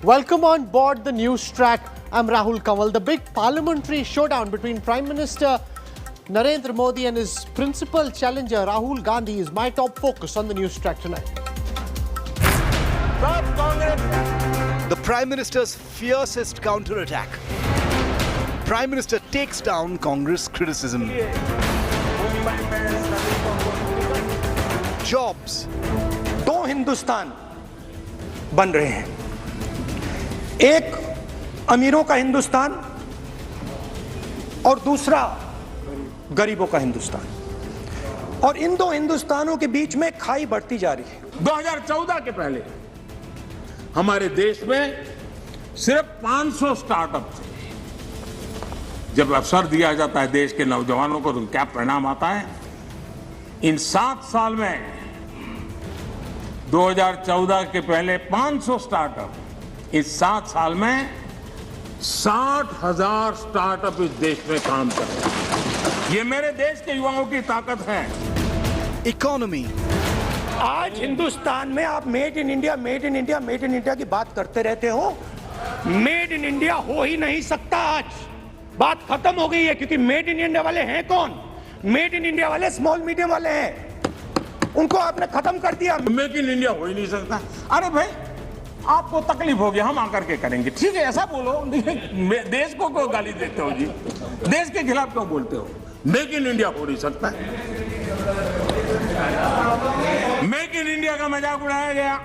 Welcome on board the news track. I'm Rahul Kanwal. The big parliamentary showdown between Prime Minister Narendra Modi and his principal challenger Rahul Gandhi is my top focus on the news track tonight. The Prime Minister's fiercest counterattack. Prime Minister takes down Congress criticism. Jobs. दो हिंदुस्तान बन रहे हैं, एक अमीरों का हिंदुस्तान और दूसरा गरीबों का हिंदुस्तान, और इन दो हिंदुस्तानों के बीच में खाई बढ़ती जा रही है। 2014 के पहले हमारे देश में सिर्फ 500 स्टार्टअप थे। जब अवसर दिया जाता है देश के नौजवानों को तो क्या परिणाम आता है? इन 7 साल में 2014 के पहले 500 स्टार्टअप, इस 7 साल में 60,000 स्टार्टअप इस देश में काम कर रहे हैं। ये मेरे देश के युवाओं की ताकत है। Economy. आज हिंदुस्तान में आप made in India, made in India, made in India की बात करते रहते हो। मेड इन इंडिया हो ही नहीं सकता। आज बात खत्म हो गई है, क्योंकि मेड इन इंडिया वाले हैं कौन? मेड इन इंडिया वाले स्मॉल मीडियम वाले हैं, उनको आपने खत्म कर दिया। मेक इन इंडिया हो ही नहीं सकता। अरे भाई, आपको तकलीफ होगी, हम आकर के करेंगे। ठीक है, ऐसा बोलो। देश को क्यों गाली देते हो जी? देश के खिलाफ क्यों बोलते हो? मेक इन इंडिया हो नहीं सकता। मेक इन इंडिया का मजाक उड़ाया गया,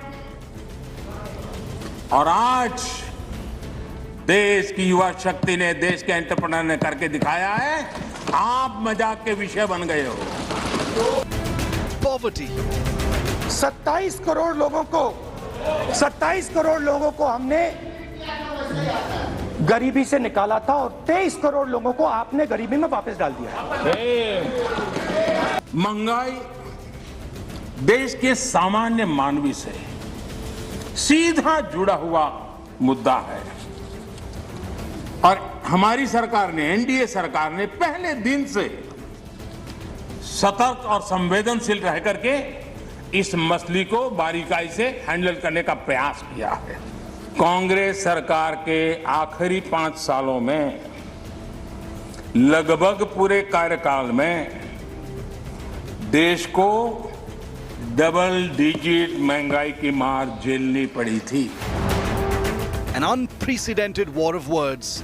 और आज देश की युवा शक्ति ने, देश के एंटरप्रेन्योर ने करके दिखाया है। आप मजाक के विषय बन गए हो। Poverty. 27 करोड़ लोगों को हमने गरीबी से निकाला था, और 23 करोड़ लोगों को आपने गरीबी में वापस डाल दिया। महंगाई देश के सामान्य मानवी से सीधा जुड़ा हुआ मुद्दा है, और हमारी सरकार ने, एनडीए सरकार ने पहले दिन से सतर्क और संवेदनशील रह करके इस मसले को बारीकाई से हैंडल करने का प्रयास किया है। कांग्रेस सरकार के आखिरी 5 सालों में लगभग पूरे कार्यकाल में देश को डबल डिजिट महंगाई की मार झेलनी पड़ी थी। An unprecedented war of words.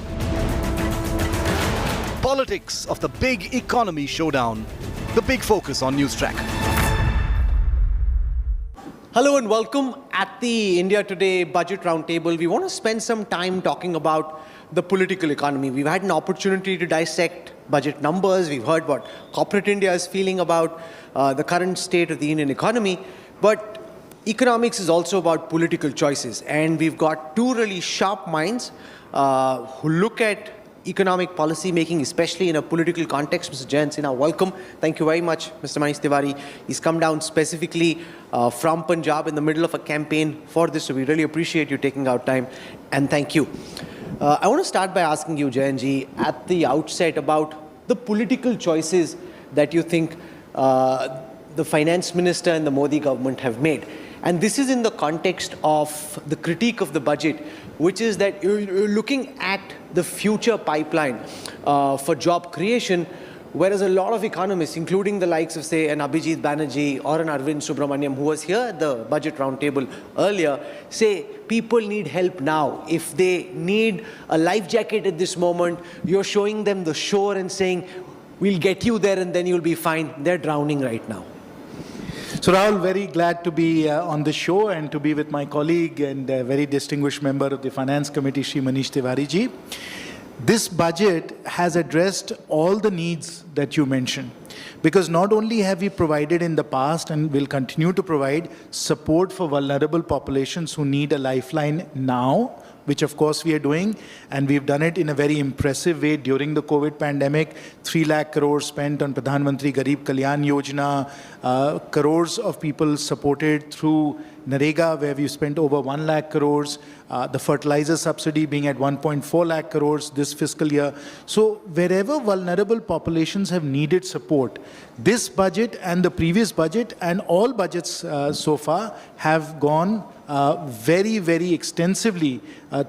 Politics of the big economy showdown. The big focus on News Track. Hello and welcome at the India Today Budget Roundtable. We want to spend some time talking about the political economy. We've had an opportunity to dissect budget numbers. We've heard what corporate India is feeling about the current state of the Indian economy. But economics is also about political choices. And we've got two really sharp minds who look at economic policy making, especially in a political context. Mr. Jayant Sinha, welcome. Thank you very much, Mr. Manish Tewari. He's come down specifically from Punjab in the middle of a campaign for this, so we really appreciate you taking out time, and thank you. I want to start by asking you, Jayant ji, at the outset about the political choices that you think the finance minister and the Modi government have made. And this is in the context of the critique of the budget, which is that you're looking at the future pipeline for job creation, whereas a lot of economists, including the likes of, say, an Abhijit Banerjee or an Arvind Subramaniam, who was here at the budget roundtable earlier, say people need help now. If they need a life jacket at this moment, you're showing them the shore and saying, we'll get you there and then you'll be fine. They're drowning right now. So Rahul, very glad to be on the show and to be with my colleague and very distinguished member of the Finance Committee, Shri Manish Tewari ji. This budget has addressed all the needs that you mentioned, because not only have we provided in the past and will continue to provide support for vulnerable populations who need a lifeline now, which of course we are doing, and we've done it in a very impressive way during the COVID pandemic. 3 lakh crores spent on Pradhan Mantri Garib Kalyan Yojana, crores of people supported through Narega, where we've spent over 1 lakh crores, the fertilizer subsidy being at 1.4 lakh crores this fiscal year. So wherever vulnerable populations have needed support, this budget and the previous budget and all budgets so far have gone very, very extensively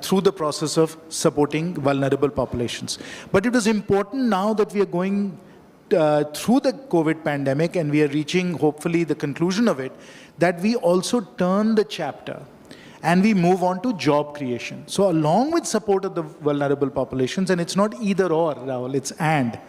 through the process of supporting vulnerable populations. But it is important now that we are going through the COVID pandemic and we are reaching, hopefully, the conclusion of it, that we also turn the chapter and we move on to job creation. So along with support of the vulnerable populations, and it's not either or, Rahul, it's and.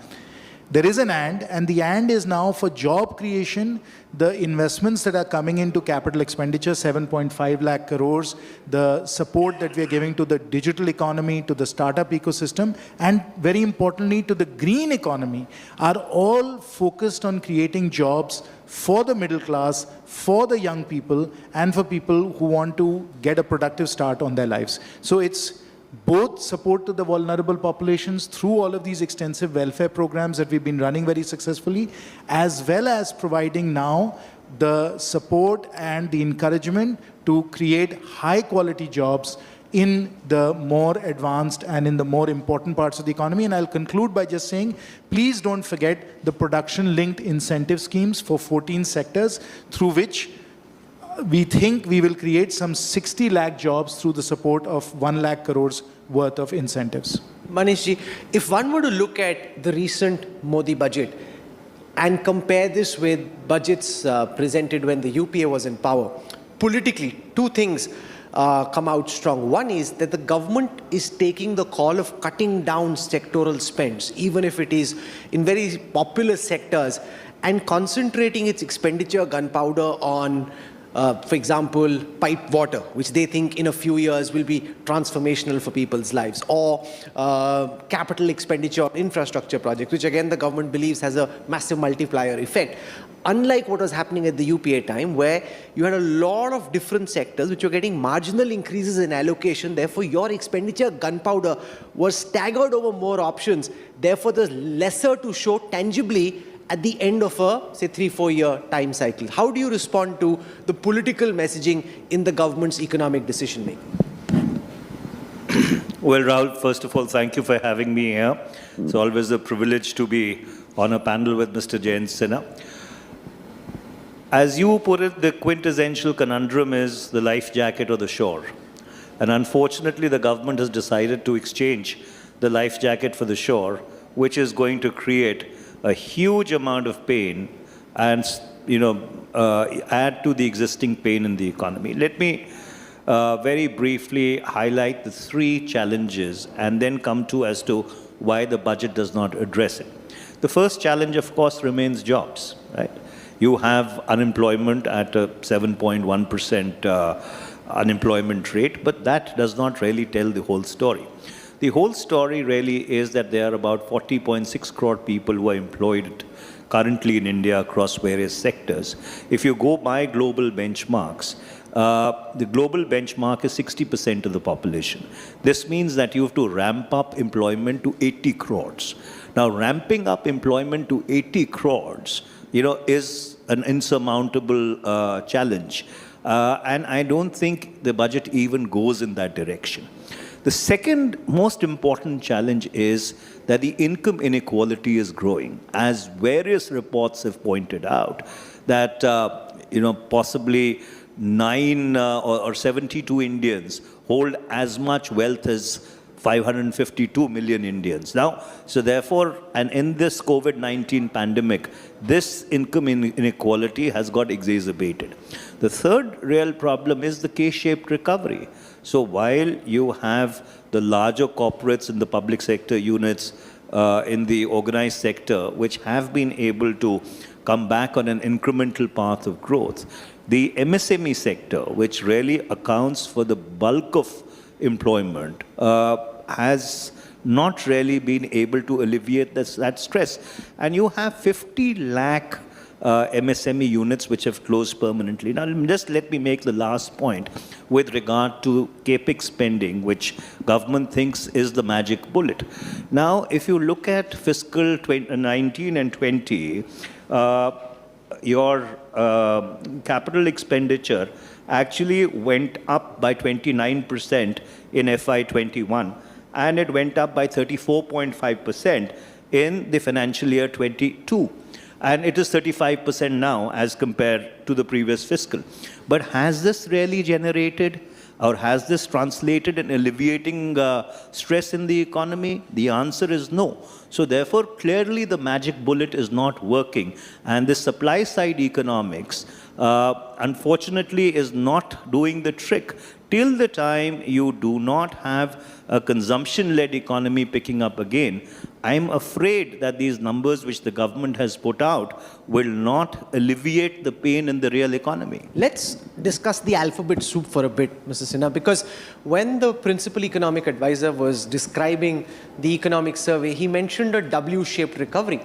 There is an and the and is now for job creation, the investments that are coming into capital expenditure, 7.5 lakh crores, the support that we are giving to the digital economy, to the startup ecosystem, and very importantly to the green economy, are all focused on creating jobs for the middle class, for the young people, and for people who want to get a productive start on their lives. So it's both support to the vulnerable populations through all of these extensive welfare programs that we've been running very successfully, as well as providing now the support and the encouragement to create high quality jobs in the more advanced and in the more important parts of the economy. And I'll conclude by just saying, please don't forget the production-linked incentive schemes for 14 sectors through which we think we will create some 60 lakh jobs through the support of 1 lakh crores worth of incentives. Manish ji, if one were to look at the recent Modi budget and compare this with budgets presented when the UPA was in power, politically, two things come out strong. One is that the government is taking the call of cutting down sectoral spends, even if it is in very popular sectors, and concentrating its expenditure gunpowder on for example, piped water, which they think in a few years will be transformational for people's lives, or capital expenditure on infrastructure projects, which again the government believes has a massive multiplier effect. Unlike what was happening at the UPA time, where you had a lot of different sectors which were getting marginal increases in allocation, therefore your expenditure gunpowder was staggered over more options, therefore there's lesser to show tangibly at the end of a, say, 3-4 year time cycle. How do you respond to the political messaging in the government's economic decision making? Well, Rahul, first of all, thank you for having me here. It's always a privilege to be on a panel with Mr. Jayant Sinha. As you put it, the quintessential conundrum is the life jacket or the shore. And unfortunately, the government has decided to exchange the life jacket for the shore, which is going to create a huge amount of pain and, add to the existing pain in the economy. Let me very briefly highlight the three challenges and then come to as to why the budget does not address it. The first challenge, of course, remains jobs, right? You have unemployment at a 7.1% unemployment rate, but that does not really tell the whole story. The whole story really is that there are about 40.6 crore people who are employed currently in India across various sectors. If you go by global benchmarks, the global benchmark is 60% of the population. This means that you have to ramp up employment to 80 crores. Now, ramping up employment to 80 crores, is an insurmountable challenge. And I don't think the budget even goes in that direction. The second most important challenge is that the income inequality is growing. As various reports have pointed out, that possibly 9 or 72 Indians hold as much wealth as 552 million Indians. Now, so therefore, and in this COVID-19 pandemic, this income inequality has got exacerbated. The third real problem is the K-shaped recovery. So while you have the larger corporates in the public sector units, in the organized sector, which have been able to come back on an incremental path of growth, the MSME sector, which really accounts for the bulk of employment, has not really been able to alleviate that stress. And you have 50 lakh MSME units which have closed permanently. Now, just let me make the last point with regard to CAPEX spending, which government thinks is the magic bullet. Now, if you look at fiscal 19 and 20, your capital expenditure actually went up by 29% in FY21, and it went up by 34.5% in the financial year 22. And it is 35% now as compared to the previous fiscal. But has this really generated, or has this translated in alleviating stress in the economy? The answer is no. So therefore, clearly the magic bullet is not working. And the supply side economics, unfortunately, is not doing the trick. Till the time you do not have a consumption-led economy picking up again, I'm afraid that these numbers which the government has put out will not alleviate the pain in the real economy. Let's discuss the alphabet soup for a bit, Mr. Sinha, because when the principal economic advisor was describing the economic survey, he mentioned a W-shaped recovery.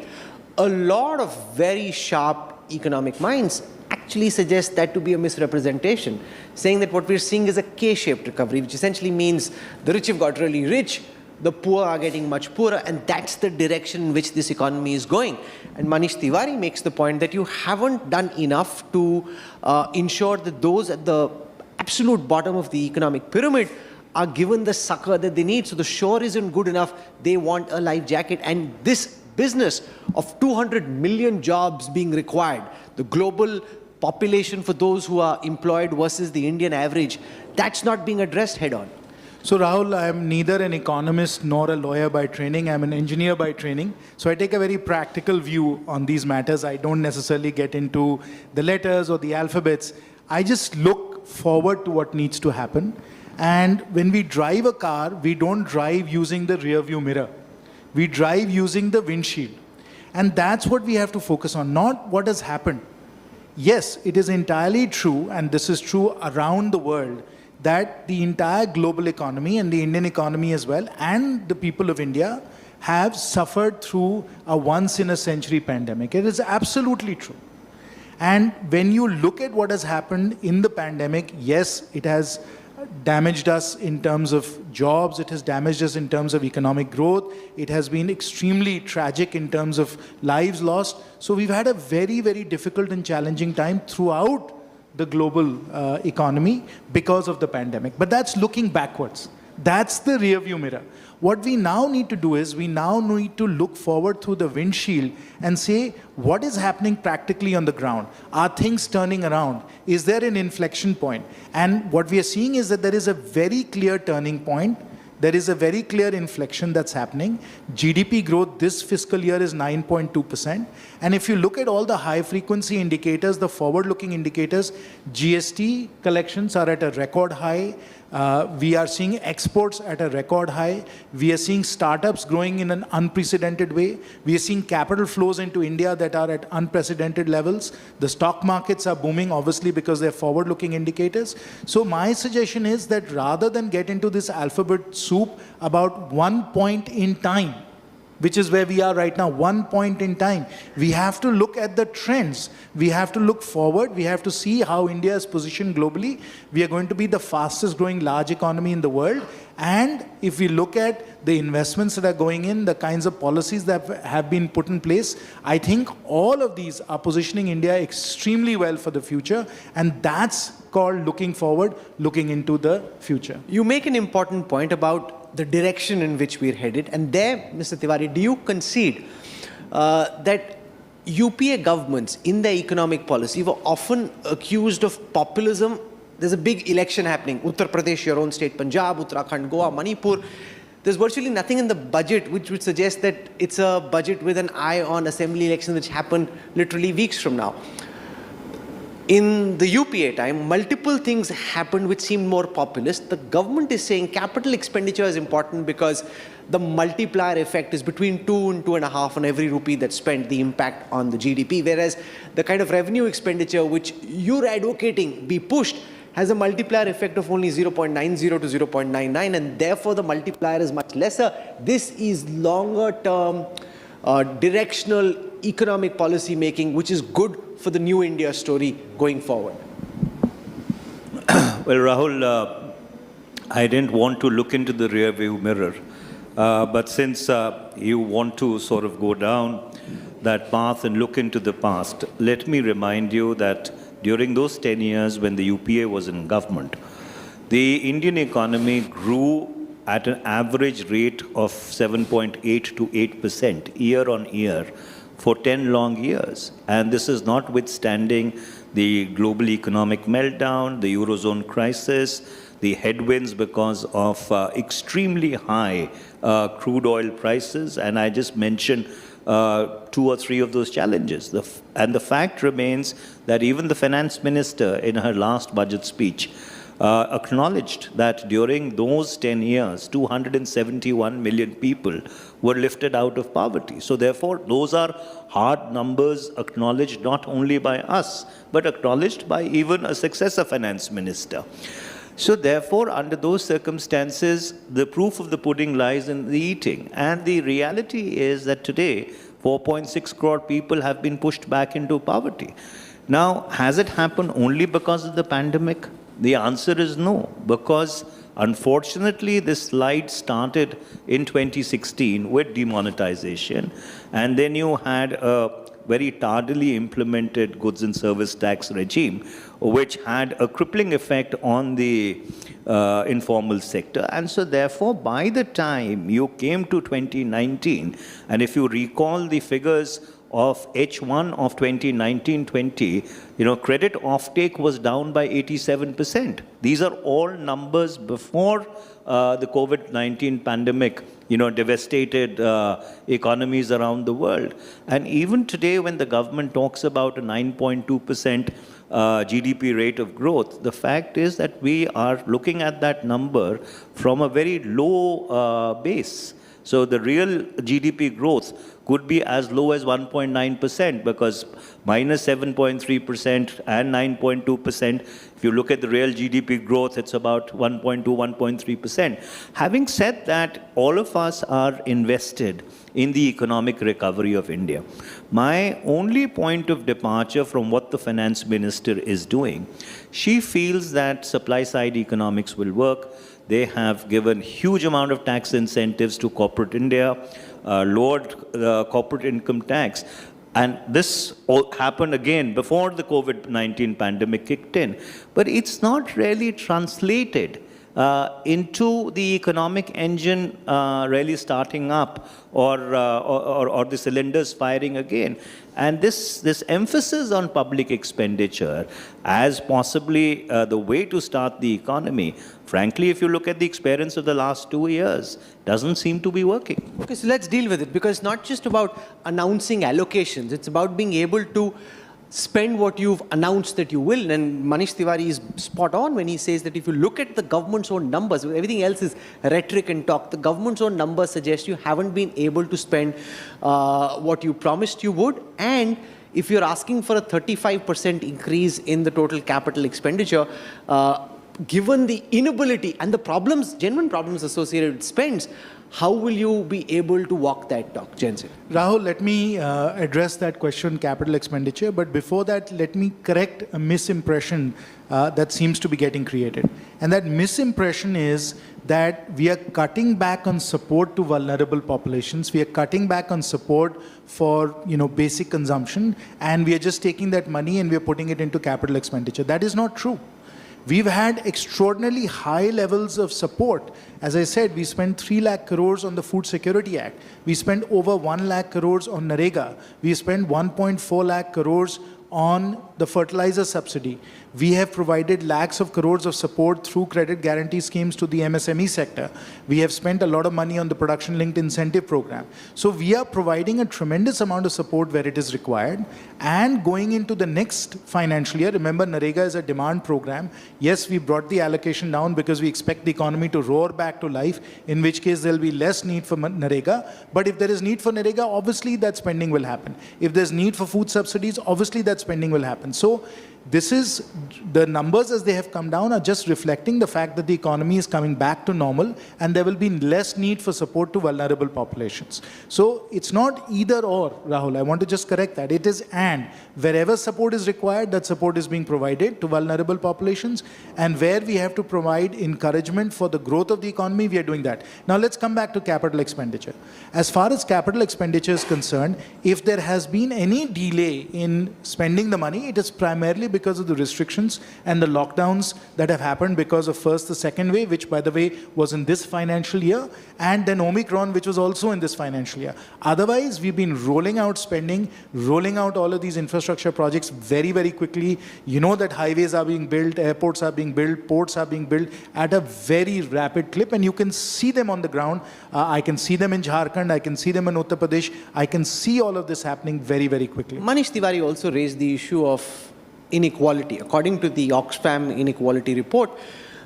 A lot of very sharp economic minds actually suggest that to be a misrepresentation, saying that what we're seeing is a K-shaped recovery, which essentially means the rich have got really rich, the poor are getting much poorer, and that's the direction in which this economy is going. And Manish Tewari makes the point that you haven't done enough to ensure that those at the absolute bottom of the economic pyramid are given the succor that they need. So the shore isn't good enough. They want a life jacket. And this business of 200 million jobs being required, the global population for those who are employed versus the Indian average, that's not being addressed head on. So Rahul, I am neither an economist nor a lawyer by training. I'm an engineer by training. So I take a very practical view on these matters. I don't necessarily get into the letters or the alphabets. I just look forward to what needs to happen. And when we drive a car, we don't drive using the rear view mirror. We drive using the windshield. And that's what we have to focus on, not what has happened. Yes, it is entirely true, and this is true around the world, that the entire global economy and the Indian economy as well, and the people of India have suffered through a once-in-a-century pandemic. It is absolutely true. And when you look at what has happened in the pandemic, yes, it has damaged us in terms of jobs, it has damaged us in terms of economic growth, it has been extremely tragic in terms of lives lost. So we've had a very, very difficult and challenging time throughout the global economy because of the pandemic. But that's looking backwards. That's the rear view mirror. What we now need to do is we now need to look forward through the windshield and say, what is happening practically on the ground? Are things turning around? Is there an inflection point? And what we are seeing is that there is a very clear turning point. There is a very clear inflection that's happening. GDP growth this fiscal year is 9.2%. And if you look at all the high frequency indicators, the forward-looking indicators, GST collections are at a record high. We are seeing exports at a record high. We are seeing startups growing in an unprecedented way. We are seeing capital flows into India that are at unprecedented levels. The stock markets are booming, obviously, because they're forward-looking indicators. So my suggestion is that rather than get into this alphabet soup about one point in time, which is where we are right now, one point in time, we have to look at the trends. We have to look forward. We have to see how India is positioned globally. We are going to be the fastest growing large economy in the world. And if we look at the investments that are going in, the kinds of policies that have been put in place, I think all of these are positioning India extremely well for the future. And that's called looking forward, looking into the future. You make an important point about the direction in which we're headed. And there, Mr. Tewari, do you concede that UPA governments in their economic policy were often accused of populism? There's a big election happening. Uttar Pradesh, your own state, Punjab, Uttarakhand, Goa, Manipur. There's virtually nothing in the budget which would suggest that it's a budget with an eye on assembly elections which happen literally weeks from now. In the UPA time, multiple things happened which seemed more populist. The government is saying capital expenditure is important because the multiplier effect is between 2 and 2.5 on every rupee that's spent, the impact on the GDP. Whereas the kind of revenue expenditure which you're advocating be pushed has a multiplier effect of only 0.90 to 0.99, and therefore the multiplier is much lesser. This is longer term directional economic policy making, which is good for the new India story going forward. Well, Rahul, I didn't want to look into the rear view mirror, but since you want to sort of go down that path and look into the past, let me remind you that during those 10 years when the UPA was in government, the Indian economy grew at an average rate of 7.8 to 8% year on year for 10 long years. And this is notwithstanding the global economic meltdown, the Eurozone crisis, the headwinds because of extremely high crude oil prices. And I just mentioned 2 or 3 of those challenges. And the fact remains that even the finance minister in her last budget speech acknowledged that during those 10 years, 271 million people were lifted out of poverty. So therefore, those are hard numbers acknowledged not only by us, but acknowledged by even a successor finance minister. So therefore, under those circumstances, the proof of the pudding lies in the eating. And the reality is that today, 4.6 crore people have been pushed back into poverty. Now, has it happened only because of the pandemic? The answer is no, because unfortunately this slide started in 2016 with demonetization, and then you had a very tardily implemented goods and service tax regime, which had a crippling effect on the informal sector. And so therefore, by the time you came to 2019, and if you recall the figures of H1 of 2019-20, credit offtake was down by 87%. These are all numbers before the COVID-19 pandemic, devastated economies around the world. And even today, when the government talks about a 9.2% GDP rate of growth, the fact is that we are looking at that number from a very low base. So the real GDP growth could be as low as 1.9%, because minus 7.3% and 9.2%, if you look at the real GDP growth, it's about 1.2, 1.3%. Having said that, all of us are invested in the economic recovery of India. My only point of departure from what the finance minister is doing, she feels that supply-side economics will work. They have given huge amount of tax incentives to corporate India, lowered corporate income tax. And this all happened again before the COVID-19 pandemic kicked in. But it's not really translated into the economic engine really starting up, or the cylinders firing again. And this emphasis on public expenditure as possibly the way to start the economy, frankly, if you look at the experience of the last 2 years, doesn't seem to be working. Okay, so let's deal with it, because it's not just about announcing allocations, it's about being able to spend what you've announced that you will. And Manish Tewari is spot on when he says that if you look at the government's own numbers, everything else is rhetoric and talk. The government's own numbers suggest you haven't been able to spend what you promised you would. And if you're asking for a 35% increase in the total capital expenditure, given the inability and the problems, genuine problems associated with spends, how will you be able to walk that talk, Jayant Sinha? Rahul, let me address that question, capital expenditure. But before that, let me correct a misimpression that seems to be getting created. And that misimpression is that we are cutting back on support to vulnerable populations. We are cutting back on support for basic consumption. And we are just taking that money and we are putting it into capital expenditure. That is not true. We've had extraordinarily high levels of support. As I said, we spent 3 lakh crores on the Food Security Act. We spent over 1 lakh crores on Narega. We spent 1.4 lakh crores on the fertilizer subsidy. We have provided lakhs of crores of support through credit guarantee schemes to the MSME sector. We have spent a lot of money on the production-linked incentive program. So we are providing a tremendous amount of support where it is required. And going into the next financial year, remember Narega is a demand program. Yes, we brought the allocation down because we expect the economy to roar back to life, in which case there will be less need for Narega. But if there is need for Narega, obviously that spending will happen. If there's need for food subsidies, obviously that spending will happen. So this is, the numbers as they have come down are just reflecting the fact that the economy is coming back to normal and there will be less need for support to vulnerable populations. So it's not either or, Rahul. I want to just correct that. It is and. Wherever support is required, that support is being provided to vulnerable populations. And where we have to provide encouragement for the growth of the economy, we are doing that. Now let's come back to capital expenditure. As far as capital expenditure is concerned, if there has been any delay in spending the money, it is primarily because of the restrictions and the lockdowns that have happened because of first the second wave, which by the way was in this financial year, and then Omicron, which was also in this financial year. Otherwise, we've been rolling out spending, rolling out all of these infrastructure projects very, very quickly. You know that highways are being built, airports are being built, ports are being built at a very rapid clip, and you can see them on the ground. I can see them in Jharkhand, I can see them in Uttar Pradesh, I can see all of this happening very, very quickly. Manish Tewari also raised the issue of inequality. According to the Oxfam Inequality report,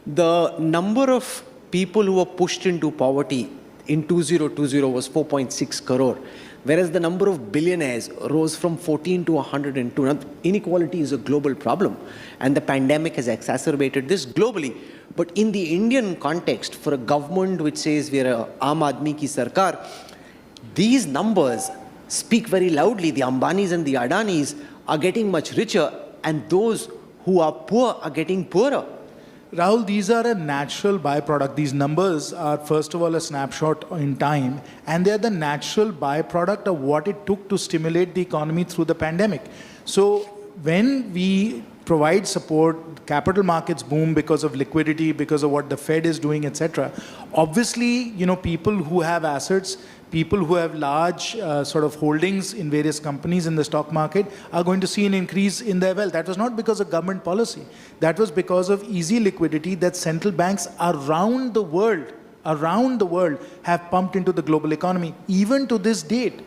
the number of people who were pushed into poverty in 2020 was 4.6 crore, whereas the number of billionaires rose from 14 to 102. Now, inequality is a global problem, and the pandemic has exacerbated this globally. But in the Indian context, for a government which says we are a Aam Aadmi ki sarkar, these numbers speak very loudly. The Ambanis and the Adanis are getting much richer, and those who are poor are getting poorer. Rahul, these are a natural byproduct. These numbers are, first of all, a snapshot in time, and they're the natural byproduct of what it took to stimulate the economy through the pandemic. So when we provide support, capital markets boom because of liquidity, because of what the Fed is doing, etc. Obviously, people who have assets, people who have large sort of holdings in various companies in the stock market are going to see an increase in their wealth. That was not because of government policy. That was because of easy liquidity that central banks around the world have pumped into the global economy, even to this date.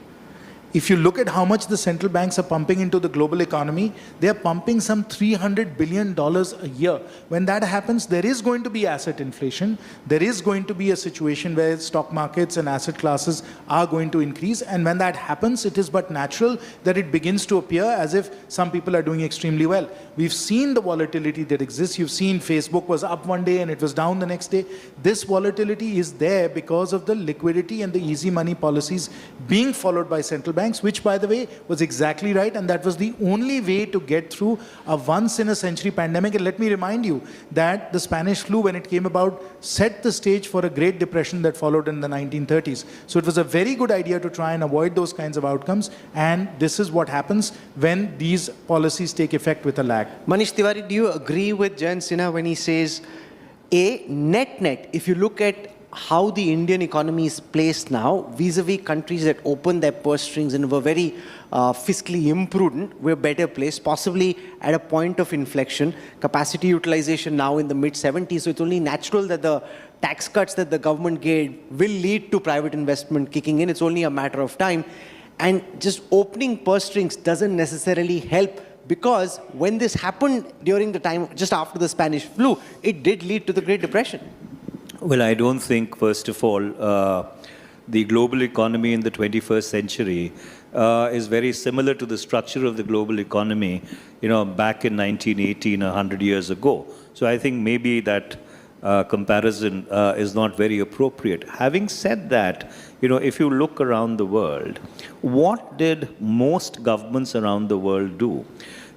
If you look at how much the central banks are pumping into the global economy, they are pumping some $300 billion a year. When that happens, there is going to be asset inflation. There is going to be a situation where stock markets and asset classes are going to increase. And when that happens, it is but natural that it begins to appear as if some people are doing extremely well. We've seen the volatility that exists. You've seen Facebook was up one day and it was down the next day. This volatility is there because of the liquidity and the easy money policies being followed by central banks, which, by the way, was exactly right, and that was the only way to get through a once-in-a-century pandemic. And let me remind you that the Spanish flu, when it came about, set the stage for a Great Depression that followed in the 1930s. So it was a very good idea to try and avoid those kinds of outcomes, and this is what happens when these policies take effect with a lag. Manish Tewari, do you agree with Jayant Sinha when he says, net, if you look at how the Indian economy is placed now vis-a-vis countries that opened their purse strings and were very fiscally imprudent, we're better placed, possibly at a point of inflection, capacity utilization now in the mid-70s, so it's only natural that the tax cuts that the government gave will lead to private investment kicking in. It's only a matter of time. And just opening purse strings doesn't necessarily help, because when this happened during the time just after the Spanish flu, it did lead to the Great Depression. Well, I don't think, first of all, the global economy in the 21st century is very similar to the structure of the global economy, back in 1918, 100 years ago. So I think maybe that comparison is not very appropriate. Having said that, if you look around the world, what did most governments around the world do?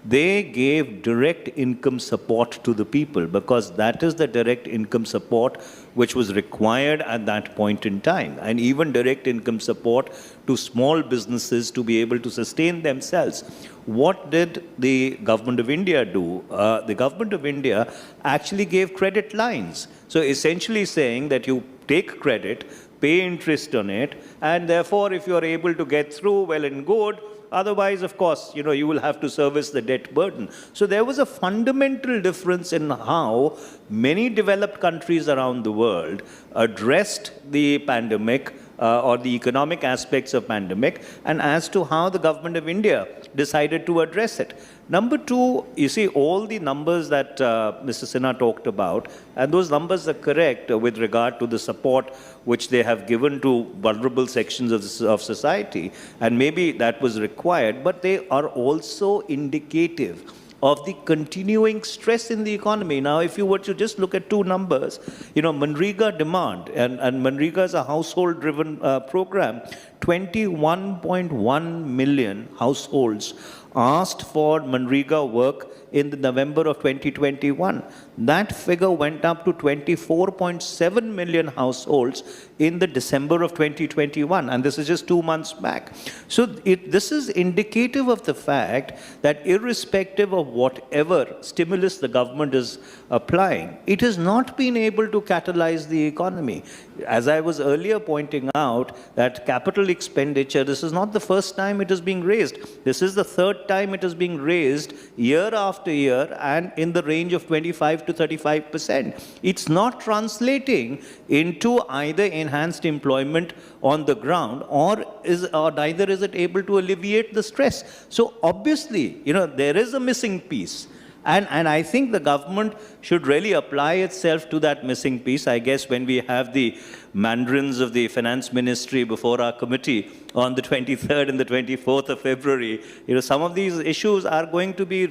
They gave direct income support to the people, because that is the direct income support which was required at that point in time. And even direct income support to small businesses to be able to sustain themselves. What did the government of India do? The government of India actually gave credit lines. So essentially saying that you take credit, pay interest on it, and therefore if you are able to get through, well and good. Otherwise, of course, you will have to service the debt burden. So there was a fundamental difference in how many developed countries around the world addressed the pandemic or the economic aspects of pandemic, and as to how the government of India decided to address it. Number two, you see all the numbers that Mr. Sinha talked about, and those numbers are correct with regard to the support which they have given to vulnerable sections of society, and maybe that was required, but they are also indicative of the continuing stress in the economy. Now, if you were to just look at two numbers, Manrega demand, and Manrega is a household-driven program, 21.1 million households asked for Manrega work in the November of 2021. That figure went up to 24.7 million households in the December of 2021, and this is just 2 months back. So this is indicative of the fact that irrespective of whatever stimulus the government is applying, it has not been able to catalyze the economy. As I was earlier pointing out, that capital expenditure, this is not the first time it is being raised. This is the third time it is being raised year after year and in the range of 25 to 35%. It's not translating into either enhanced employment on the ground or neither is it able to alleviate the stress. So obviously, there is a missing piece. And I think the government should really apply itself to that missing piece. I guess when we have the mandarins of the finance ministry before our committee on the 23rd and the 24th of February, some of these issues are going to be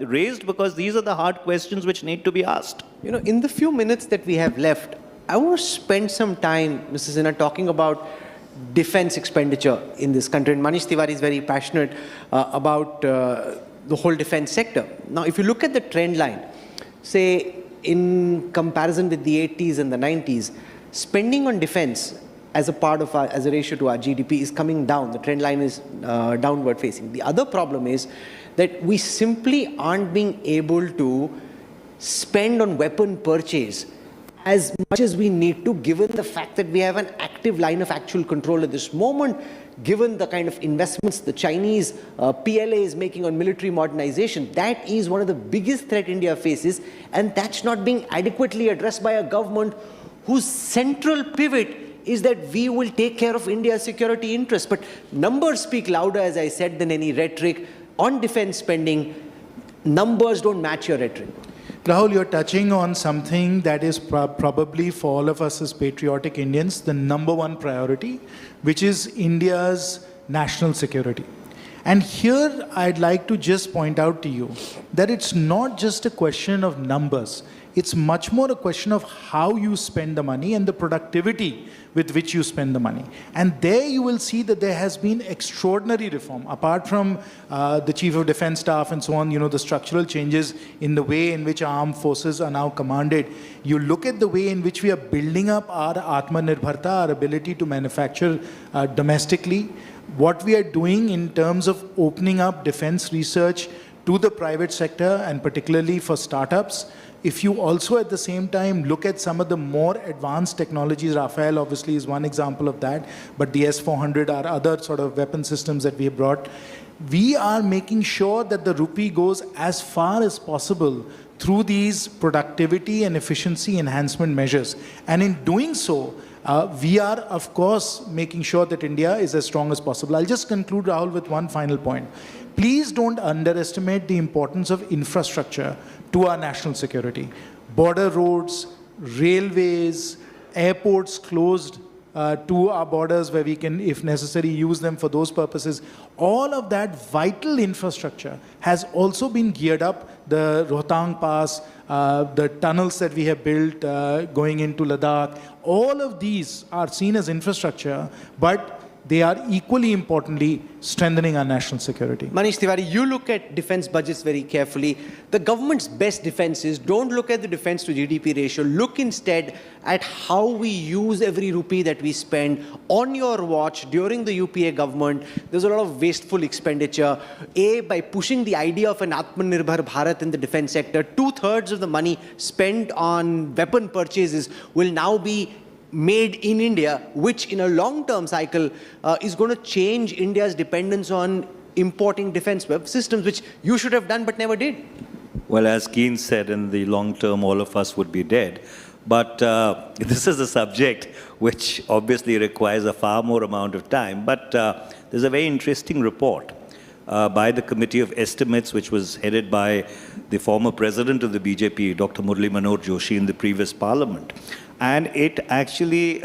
raised because these are the hard questions which need to be asked. In the few minutes that we have left, I want to spend some time, Mrs. Sinha, talking about defense expenditure in this country. And Manish Tewari is very passionate about the whole defense sector. Now, if you look at the trend line, say in comparison with the 80s and the 90s, spending on defense as a part of as a ratio to our GDP is coming down. The trend line is downward facing. The other problem is that we simply aren't being able to spend on weapon purchase as much as we need to, given the fact that we have an active line of actual control at this moment, given the kind of investments the Chinese PLA is making on military modernization. That is one of the biggest threat India faces, and that's not being adequately addressed by a government whose central pivot is that we will take care of India's security interests. But numbers speak louder, as I said, than any rhetoric. On defense spending, numbers don't match your rhetoric. Rahul, you're touching on something that is probably for all of us as patriotic Indians, the number one priority, which is India's national security. And here I'd like to just point out to you that it's not just a question of numbers. It's much more a question of how you spend the money and the productivity with which you spend the money. And there you will see that there has been extraordinary reform. Apart from the Chief of Defense Staff and so on, the structural changes in the way in which our armed forces are now commanded. You look at the way in which we are building up our Atmanirbharta, our ability to manufacture domestically. What we are doing in terms of opening up defense research to the private sector and particularly for startups. If you also at the same time look at some of the more advanced technologies, Rafale obviously is one example of that, but the S-400 are other sort of weapon systems that we have brought. We are making sure that the rupee goes as far as possible through these productivity and efficiency enhancement measures. And in doing so, we are, of course, making sure that India is as strong as possible. I'll just conclude, Rahul, with one final point. Please don't underestimate the importance of infrastructure to our national security. Border roads, railways, airports closed to our borders where we can, if necessary, use them for those purposes. All of that vital infrastructure has also been geared up. The Rohtang Pass, the tunnels that we have built going into Ladakh, all of these are seen as infrastructure, but they are equally importantly strengthening our national security. Manish Tewari, you look at defense budgets very carefully. The government's best defense is don't look at the defense to GDP ratio. Look instead at how we use every rupee that we spend. On your watch, during the UPA government, there's a lot of wasteful expenditure. By pushing the idea of an Atmanirbhar Bharat in the defense sector, 2/3 of the money spent on weapon purchases will now be made in India, which in a long-term cycle is going to change India's dependence on importing defense systems, which you should have done but never did. Well, as Keynes said, in the long term, all of us would be dead. But this is a subject which obviously requires a far more amount of time. But there's a very interesting report by the Committee of Estimates, which was headed by the former president of the BJP, Dr. Murli Manohar Joshi, in the previous parliament. And it actually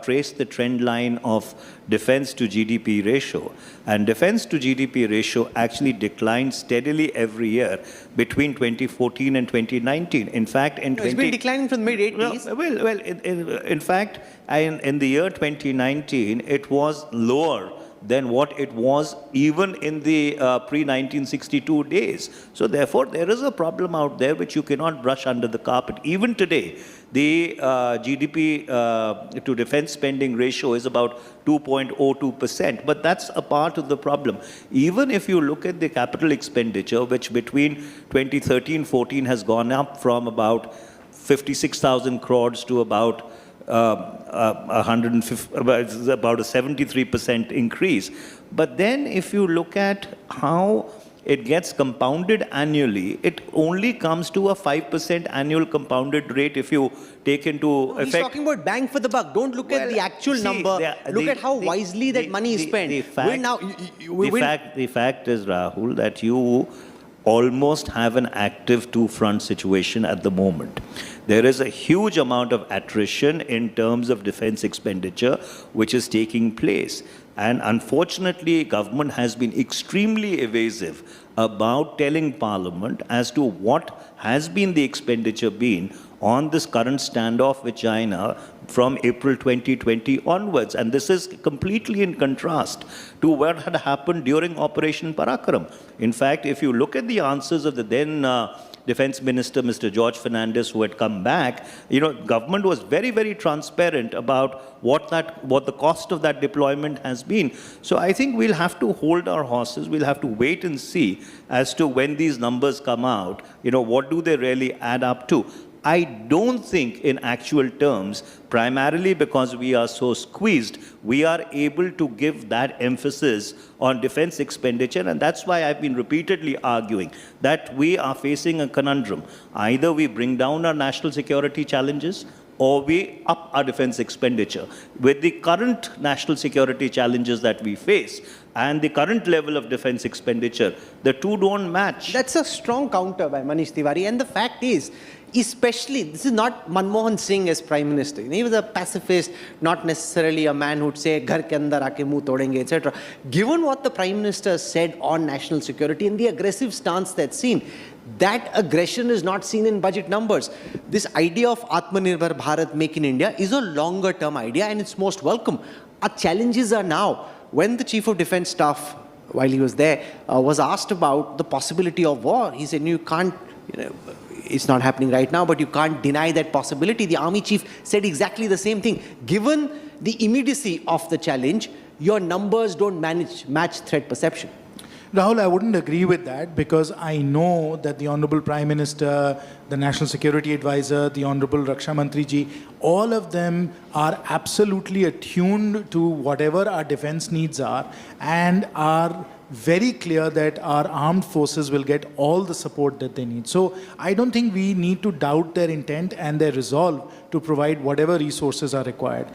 traced the trend line of defense to GDP ratio. And defense to GDP ratio actually declined steadily every year between 2014 and 2019. In fact, it's been declining from the mid-80s. In fact, in the year 2019, it was lower than what it was even in the pre-1962 days. So therefore, there is a problem out there which you cannot brush under the carpet. Even today, the GDP to defense spending ratio is about 2.02%, but that's a part of the problem. Even if you look at the capital expenditure, which between 2013-14 has gone up from about 56,000 crores to about 150, about a 73% increase. But then if you look at how it gets compounded annually, it only comes to a 5% annual compounded rate if you take into effect. He's talking about bang for the buck. Don't look at the actual number. Look at how wisely that money is spent. The fact is, Rahul, that you almost have an active two-front situation at the moment. There is a huge amount of attrition in terms of defense expenditure which is taking place. And unfortunately, government has been extremely evasive about telling Parliament as to what has been the expenditure been on this current standoff with China from April 2020 onwards. And this is completely in contrast to what had happened during Operation Parakram. In fact, if you look at the answers of the then Defense Minister, Mr. George Fernandez, who had come back, government was very, very transparent about what the cost of that deployment has been. So I think we'll have to hold our horses. We'll have to wait and see as to when these numbers come out, what do they really add up to. I don't think in actual terms, primarily because we are so squeezed, we are able to give that emphasis on defense expenditure. And that's why I've been repeatedly arguing that we are facing a conundrum. Either we bring down our national security challenges or we up our defense expenditure. With the current national security challenges that we face and the current level of defense expenditure, the two don't match. That's a strong counter by Manish Tewari. And the fact is, especially, this is not Manmohan Singh as Prime Minister. He was a pacifist, not necessarily a man who'd say, "Ghar ke andar aake muh todenge," etc. Given what the Prime Minister said on national security and the aggressive stance that's seen, that aggression is not seen in budget numbers. This idea of Atmanirbhar Bharat, Make in India, is a longer term idea and it's most welcome. Our challenges are now, when the Chief of Defence Staff, while he was there, was asked about the possibility of war, he said, you can't, it's not happening right now, but you can't deny that possibility. The army chief said exactly the same thing. Given the immediacy of the challenge, your numbers don't match threat perception. Rahul, I wouldn't agree with that because I know that the Honorable Prime Minister, the National Security Advisor, the Honorable Raksha Mantri ji, all of them are absolutely attuned to whatever our defense needs are and are very clear that our armed forces will get all the support that they need. So I don't think we need to doubt their intent and their resolve to provide whatever resources are required.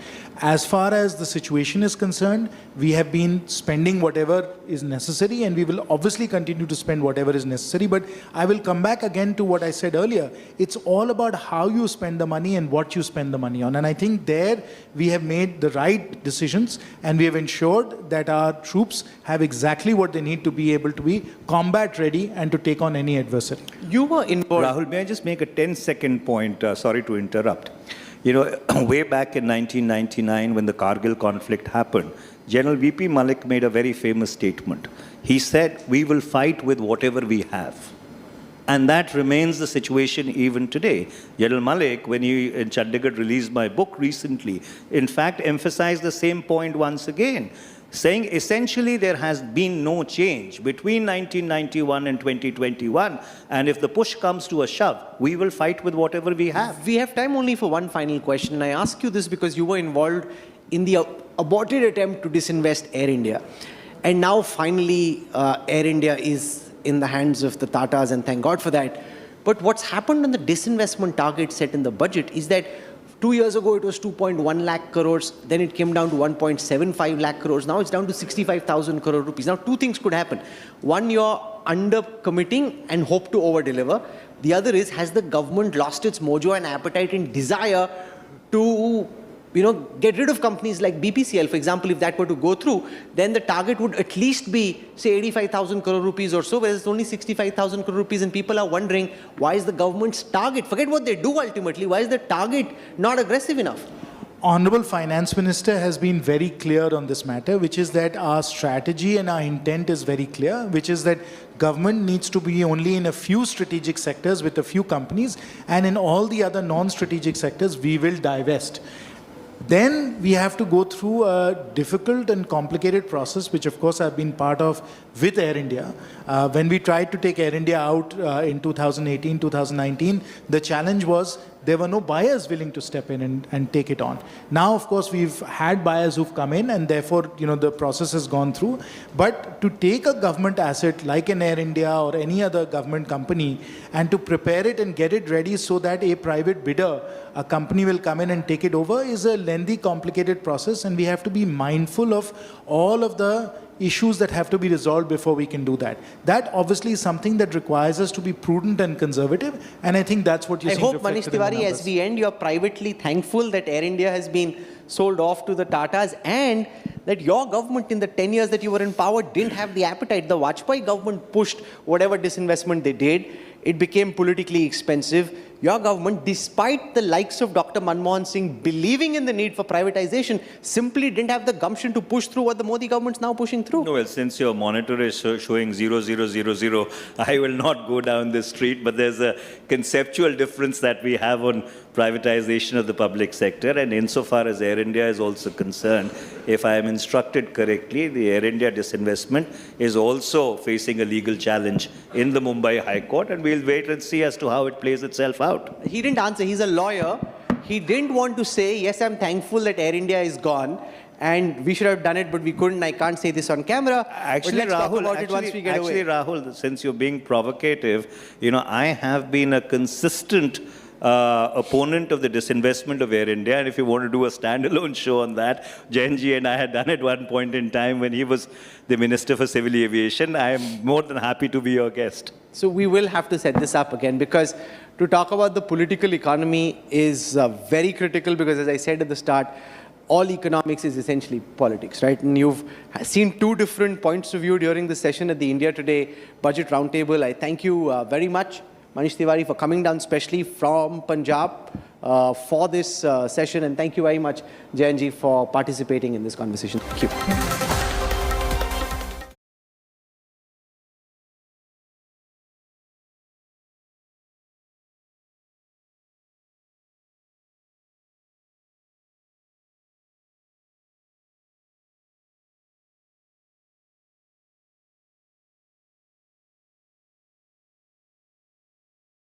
As far as the situation is concerned, we have been spending whatever is necessary and we will obviously continue to spend whatever is necessary. But I will come back again to what I said earlier. It's all about how you spend the money and what you spend the money on. And I think there we have made the right decisions and we have ensured that our troops have exactly what they need to be able to be combat ready and to take on any adversary. You were involved. Rahul, may I just make a 10-second point? Sorry to interrupt. Way back in 1999 when the Kargil conflict happened, General V.P. Malik made a very famous statement. He said, we will fight with whatever we have. And that remains the situation even today. General Malik, when he in Chandigarh released my book recently, in fact emphasized the same point once again, saying essentially there has been no change between 1991 and 2021. And if the push comes to a shove, we will fight with whatever we have. We have time only for one final question. And I ask you this because you were involved in the aborted attempt to disinvest Air India. And now finally Air India is in the hands of the Tatas, and thank God for that. But what's happened on the disinvestment target set in the budget is that 2 years ago, it was 2.1 lakh crores. Then it came down to 1.75 lakh crores. Now it's down to 65,000 crore rupees. Now, two things could happen. One, you're under committing and hope to over deliver. The other is, has the government lost its mojo and appetite and desire to get rid of companies like BPCL, for example? If that were to go through, then the target would at least be, say, 85,000 crore rupees or so, whereas it's only 65,000 crore rupees, and people are wondering, why is the government's target, forget what they do ultimately, why is the target not aggressive enough? Honorable Finance Minister has been very clear on this matter, which is that our strategy and our intent is very clear, which is that government needs to be only in a few strategic sectors with a few companies, and in all the other non-strategic sectors, we will divest. Then we have to go through a difficult and complicated process, which of course I've been part of with Air India. When we tried to take Air India out in 2018, 2019, the challenge was there were no buyers willing to step in and take it on. Now, of course, we've had buyers who've come in, and therefore, the process has gone through. But to take a government asset like an Air India or any other government company and to prepare it and get it ready so that a private bidder, a company will come in and take it over is a lengthy, complicated process, and we have to be mindful of all of the issues that have to be resolved before we can do that. That obviously is something that requires us to be prudent and conservative, and I think that's what you see reflected in the numbers. I hope, Manish Tewari, as we end, you're privately thankful that Air India has been sold off to the Tatas and that your government in the 10 years that you were in power didn't have the appetite. The Vajpayee government pushed whatever disinvestment they did. It became politically expensive. Your government, despite the likes of Dr. Manmohan Singh believing in the need for privatization, simply didn't have the gumption to push through what the Modi government's now pushing through. No, well, since your monitor is showing 0000, I will not go down this street, but there's a conceptual difference that we have on privatization of the public sector. And insofar as Air India is also concerned, if I am instructed correctly, the Air India disinvestment is also facing a legal challenge in the Mumbai High Court, and we'll wait and see as to how it plays itself out. He didn't answer. He's a lawyer. He didn't want to say, yes, I'm thankful that Air India is gone and we should have done it, but we couldn't. I can't say this on camera. Actually, but let's talk about it once we get away. Rahul, since you're being provocative, I have been a consistent opponent of the disinvestment of Air India, and if you want to do a standalone show on that, Jayant and I had done at one point in time when he was the Minister for Civil Aviation. I am more than happy to be your guest. So we will have to set this up again, because to talk about the political economy is very critical, because as I said at the start, all economics is essentially politics, right? And you've seen two different points of view during the session at the India Today Budget Roundtable. I thank you very much, Manish Tewari, for coming down specially from Punjab for this session. And thank you very much, Jayant, for participating in this conversation. Thank you.